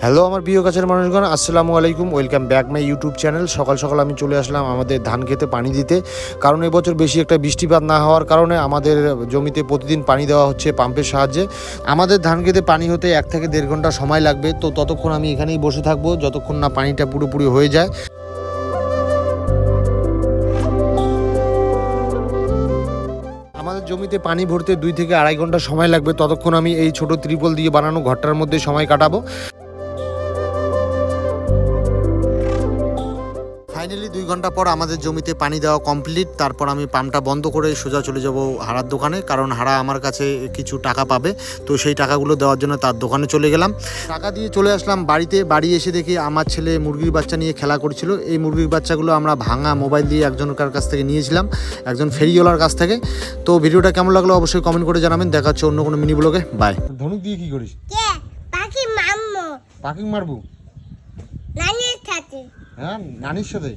Hello আমার প্রিয় কাছের মানুষগণ, আসসালামু আলাইকুম। Welcome back my YouTube channel. সকাল সকাল আমি চলে আসলাম আমাদের ধান খেতে পানি দিতে, কারণ এবছর বেশি একটা বৃষ্টিপাত না হওয়ার কারণে আমাদের জমিতে প্রতিদিন পানি দেওয়া হচ্ছে পাম্পের সাহায্যে। আমাদের ধান খেতে পানি হতে 1 থেকে 1.5 ঘন্টা সময় লাগবে, তো ততক্ষণ আমি এখানেই বসে থাকবো যতক্ষণ না পানিটা পুরোপুরি হয়ে যায়। আমাদের জমিতে পানি ভরতে 2 থেকে 2.5 ঘন্টা সময় লাগবে, ততক্ষণ আমি এই ছোট ত্রিপল দিয়ে বানানো ঘরটার মধ্যে সময় কাটাবো। ফাইনালি 2 ঘন্টা পর আমাদের জমিতে পানি দেওয়া কমপ্লিট। তারপর আমি পাম্পটা বন্ধ করে সোজা চলে যাব হারার দোকানে, কারণ হারা আমার কাছে কিছু টাকা পাবে, তো সেই টাকাগুলো দেওয়ার জন্য তার দোকানে চলে গেলাম। টাকা দিয়ে চলে আসলাম বাড়িতে। বাড়ি এসে দেখি আমার ছেলে মুরগির বাচ্চা নিয়ে খেলা করছিল। এই মুরগির বাচ্চাগুলো আমরা ভাঙা মোবাইল দিয়ে একজনের কাছ থেকে নিয়েছিলাম, একজন ফেরিওয়ালার কাছ থেকে। তো ভিডিওটা কেমন লাগলো অবশ্যই কমেন্ট করে জানাবেন। দেখা হচ্ছে অন্য কোনো মিনি ব্লগে। বাই। ধনুক দিয়ে কি করিস? পাখি মারবো। পাখি মারবো? নানির সাথে। হ্যাঁ, নানির সাথে।